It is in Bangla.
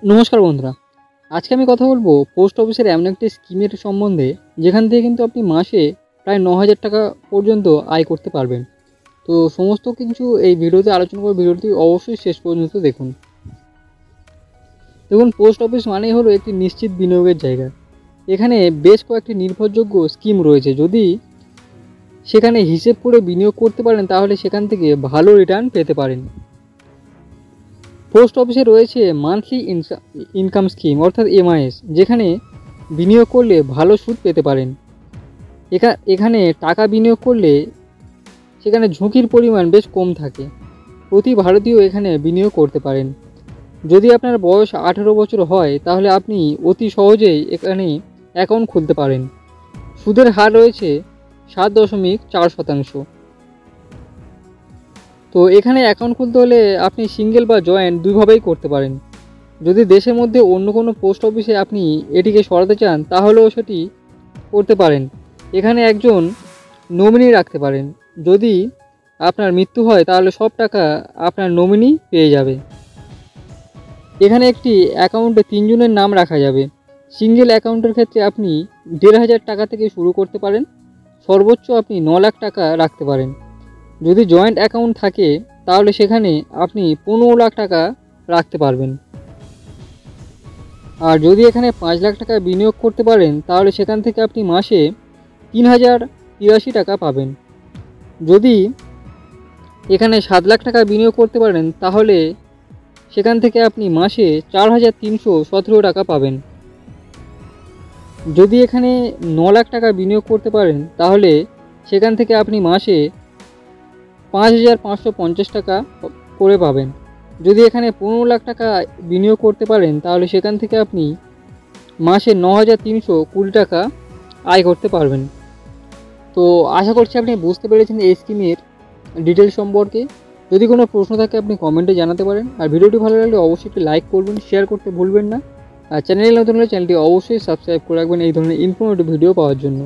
নমস্কার বন্ধুরা, আজকে আমি কথা বলবো পোস্ট অফিসের এমন একটি স্কিমের সম্বন্ধে যেখান থেকে কিন্তু আপনি মাসে প্রায় 9,000 টাকা পর্যন্ত আয় করতে পারবেন। তো সমস্ত কিছু এই ভিডিওতে আলোচনা করে ভিডিওটি অবশ্যই শেষ পর্যন্ত দেখুন। দেখুন, পোস্ট অফিস মানেই হলো একটি নিশ্চিত বিনিয়োগের জায়গা। এখানে বেশ কয়েকটি নির্ভরযোগ্য স্কিম রয়েছে। যদি সেখানে হিসেব করে বিনিয়োগ করতে পারেন তাহলে সেখান থেকে ভালো রিটার্ন পেতে পারেন। পোস্ট অফিসে রয়েছে মান্থলি ইনকাম স্কিম অর্থাৎ এমআইএস, যেখানে বিনিয়োগ করলে ভালো সুদ পেতে পারেন। এখানে টাকা বিনিয়োগ করলে সেখানে ঝুঁকির পরিমাণ বেশ কম থাকে। প্রতি ভারতীয় এখানে বিনিয়োগ করতে পারেন। যদি আপনার বয়স 18 বছর হয় তাহলে আপনি অতি সহজেই এখানে অ্যাকাউন্ট খুলতে পারেন। সুদের হার রয়েছে 7.4%। তো এখানে অ্যাকাউন্ট খুলতে হলে আপনি সিঙ্গেল বা জয়েন্ট দুইভাবেই করতে পারেন। যদি দেশের মধ্যে অন্য কোনো পোস্ট অফিসে আপনি এটিকে সরাতে চান তাহলেও সেটি করতে পারেন। এখানে একজন নমিনি রাখতে পারেন। যদি আপনার মৃত্যু হয় তাহলে সব টাকা আপনার নমিনি পেয়ে যাবে। এখানে একটি অ্যাকাউন্টে 3 জনের নাম রাখা যাবে। সিঙ্গেল অ্যাকাউন্টের ক্ষেত্রে আপনি 1,500 টাকা থেকে শুরু করতে পারেন। সর্বোচ্চ আপনি 9 লাখ টাকা রাখতে পারেন। যদি জয়েন্ট অ্যাকাউন্ট থাকে তাহলে সেখানে আপনি 15 লাখ টাকা রাখতে পারবেন। আর যদি এখানে 5 লাখ টাকা বিনিয়োগ করতে পারেন তাহলে সেখান থেকে আপনি মাসে 3,083 টাকা পাবেন। যদি এখানে 7 লাখ টাকা বিনিয়োগ করতে পারেন তাহলে সেখান থেকে আপনি মাসে 4,317 টাকা পাবেন। যদি এখানে 9 লাখ টাকা বিনিয়োগ করতে পারেন তাহলে সেখান থেকে আপনি মাসে 5,550 টাকা করে পাবেন। যদি এখানে 15 লাখ টাকা বিনিয়োগ করতে পারেন তাহলে সেখান থেকে আপনি মাসে 9,320 টাকা আয় করতে পারবেন। তো আশা করছি আপনি বুঝতে পেরেছেন এই স্কিমের ডিটেলস সম্পর্কে। যদি কোনো প্রশ্ন থাকে আপনি কমেন্টে জানাতে পারেন। আর ভিডিওটি ভালো লাগলে অবশ্যই একটি লাইক করবেন, শেয়ার করতে ভুলবেন না। আর চ্যানেলে নতুন হলে চ্যানেলটি অবশ্যই সাবস্ক্রাইব করে রাখবেন এই ধরনের ইনফরমেটিভ ভিডিও পাওয়ার জন্য।